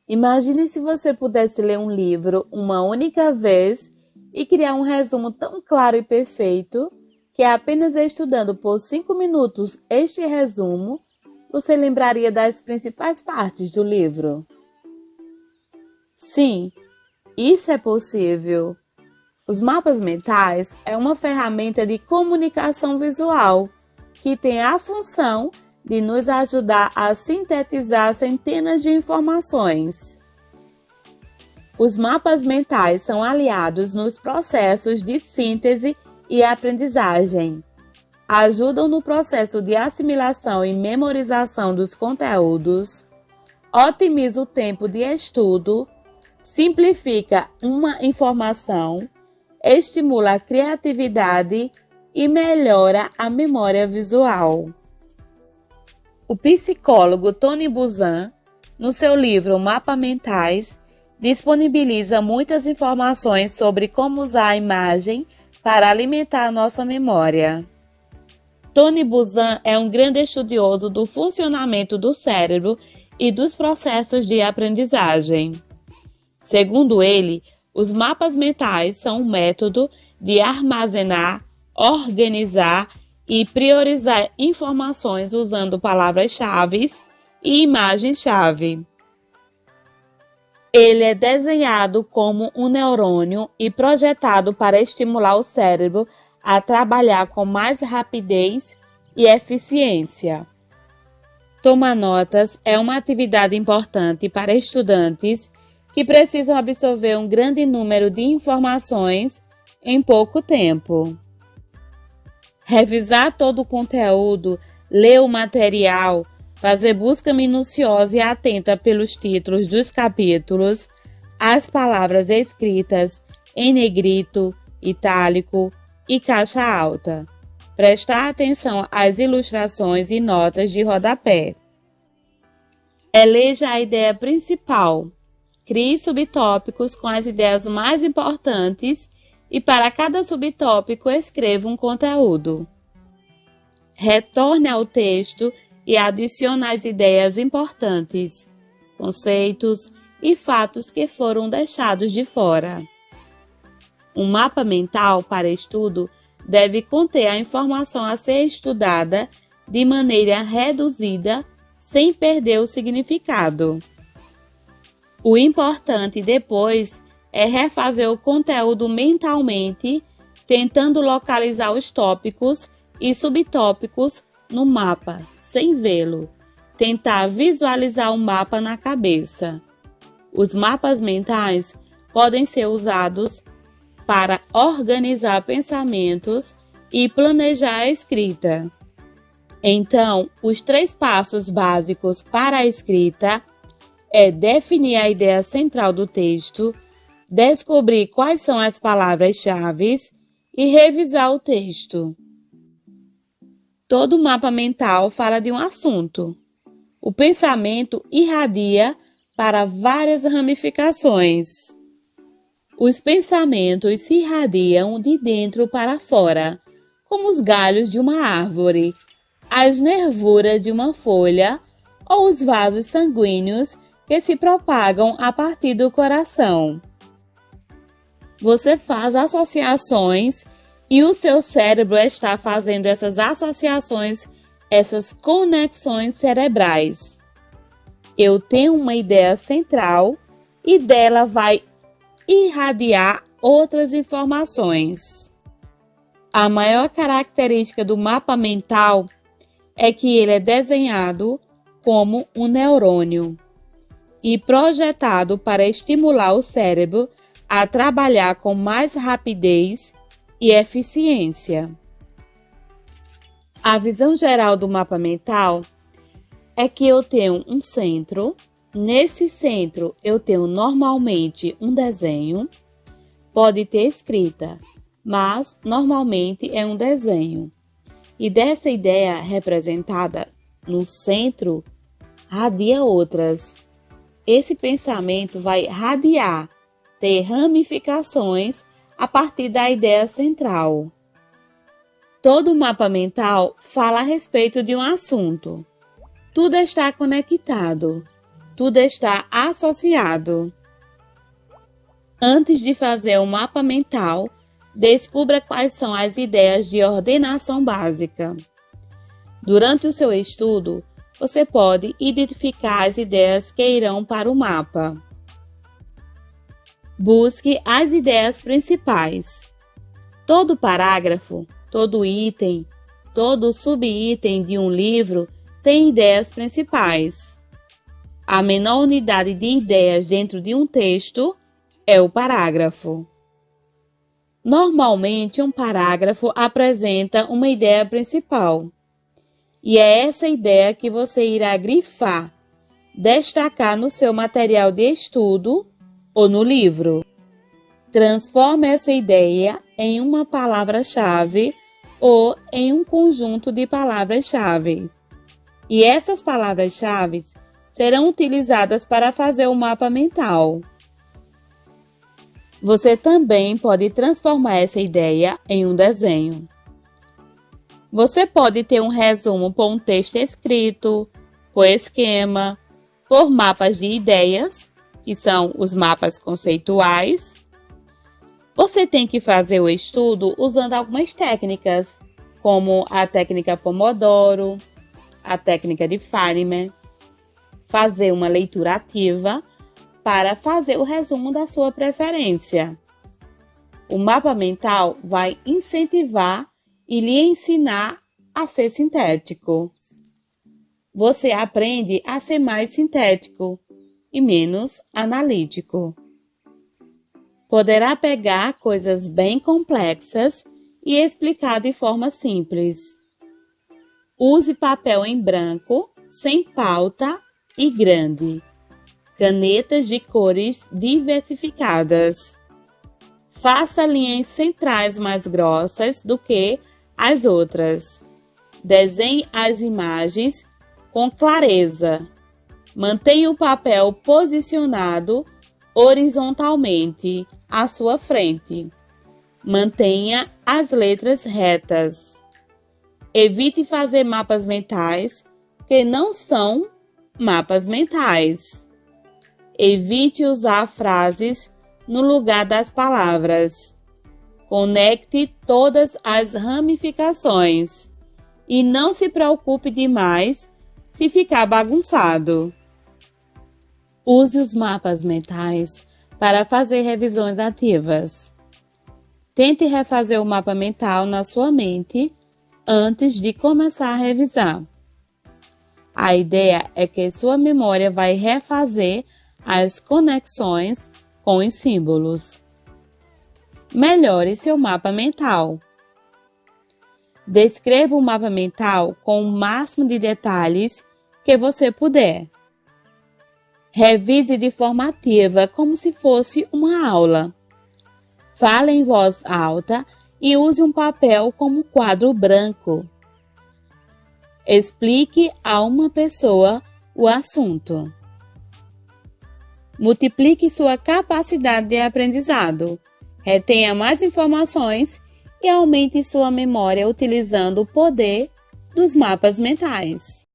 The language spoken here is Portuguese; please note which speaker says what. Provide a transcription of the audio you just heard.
Speaker 1: Imagine se você pudesse ler um livro uma única vez e criar um resumo tão claro e perfeito que apenas estudando por 5 minutos este resumo, você lembraria das principais partes do livro. Sim, isso é possível. Os mapas mentais é uma ferramenta de comunicação visual que tem a função de nos ajudar a sintetizar centenas de informações. Os mapas mentais são aliados nos processos de síntese e aprendizagem. Ajudam no processo de assimilação e memorização dos conteúdos, otimiza o tempo de estudo, simplifica uma informação, estimula a criatividade e melhora a memória visual. O psicólogo Tony Buzan, no seu livro Mapas Mentais, disponibiliza muitas informações sobre como usar a imagem para alimentar a nossa memória. Tony Buzan é um grande estudioso do funcionamento do cérebro e dos processos de aprendizagem. Segundo ele, os mapas mentais são um método de armazenar, organizar e priorizar informações usando palavras-chave e imagens-chave. Ele é desenhado como um neurônio e projetado para estimular o cérebro a trabalhar com mais rapidez e eficiência. Tomar notas é uma atividade importante para estudantes que precisam absorver um grande número de informações em pouco tempo. Revisar todo o conteúdo, ler o material, fazer busca minuciosa e atenta pelos títulos dos capítulos, as palavras escritas em negrito, itálico e caixa alta. Prestar atenção às ilustrações e notas de rodapé. Eleja a ideia principal. Crie subtópicos com as ideias mais importantes e para cada subtópico escreva um conteúdo. Retorne ao texto e adicione as ideias importantes, conceitos e fatos que foram deixados de fora. Um mapa mental para estudo deve conter a informação a ser estudada de maneira reduzida, sem perder o significado. O importante depois é refazer o conteúdo mentalmente, tentando localizar os tópicos e subtópicos no mapa, sem vê-lo. Tentar visualizar o mapa na cabeça. Os mapas mentais podem ser usados para organizar pensamentos e planejar a escrita. Então, os 3 passos básicos para a escrita é definir a ideia central do texto, descobrir quais são as palavras-chave e revisar o texto. Todo mapa mental fala de um assunto. O pensamento irradia para várias ramificações. Os pensamentos se irradiam de dentro para fora, como os galhos de uma árvore, as nervuras de uma folha ou os vasos sanguíneos que se propagam a partir do coração. Você faz associações e o seu cérebro está fazendo essas associações, essas conexões cerebrais. Eu tenho uma ideia central e dela vai irradiar outras informações. A maior característica do mapa mental é que ele é desenhado como um neurônio e projetado para estimular o cérebro a trabalhar com mais rapidez e eficiência. A visão geral do mapa mental é que eu tenho um centro. Nesse centro, eu tenho normalmente um desenho. Pode ter escrita, mas normalmente é um desenho. E dessa ideia representada no centro, radia outras. Esse pensamento vai radiar, ter ramificações a partir da ideia central. Todo mapa mental fala a respeito de um assunto. Tudo está conectado. Tudo está associado. Antes de fazer um mapa mental, descubra quais são as ideias de ordenação básica. Durante o seu estudo, você pode identificar as ideias que irão para o mapa. Busque as ideias principais. Todo parágrafo, todo item, todo subitem de um livro tem ideias principais. A menor unidade de ideias dentro de um texto é o parágrafo. Normalmente, um parágrafo apresenta uma ideia principal. E é essa ideia que você irá grifar, destacar no seu material de estudo ou no livro. Transforme essa ideia em uma palavra-chave ou em um conjunto de palavras-chave. E essas palavras-chave serão utilizadas para fazer o mapa mental. Você também pode transformar essa ideia em um desenho. Você pode ter um resumo por um texto escrito, por esquema, por mapas de ideias, que são os mapas conceituais. Você tem que fazer o estudo usando algumas técnicas, como a técnica Pomodoro, a técnica de Feynman, fazer uma leitura ativa para fazer o resumo da sua preferência. O mapa mental vai incentivar e lhe ensinar a ser sintético. Você aprende a ser mais sintético e menos analítico. Poderá pegar coisas bem complexas e explicar de forma simples. Use papel em branco, sem pauta e grande. Canetas de cores diversificadas. Faça linhas centrais mais grossas do que as outras. Desenhe as imagens com clareza. Mantenha o papel posicionado horizontalmente à sua frente. Mantenha as letras retas. Evite fazer mapas mentais que não são mapas mentais. Evite usar frases no lugar das palavras. Conecte todas as ramificações e não se preocupe demais se ficar bagunçado. Use os mapas mentais para fazer revisões ativas. Tente refazer o mapa mental na sua mente antes de começar a revisar. A ideia é que sua memória vai refazer as conexões com os símbolos. Melhore seu mapa mental. Descreva o mapa mental com o máximo de detalhes que você puder. Revise de forma ativa, como se fosse uma aula. Fale em voz alta e use um papel como quadro branco. Explique a uma pessoa o assunto. Multiplique sua capacidade de aprendizado. Retenha mais informações e aumente sua memória utilizando o poder dos mapas mentais.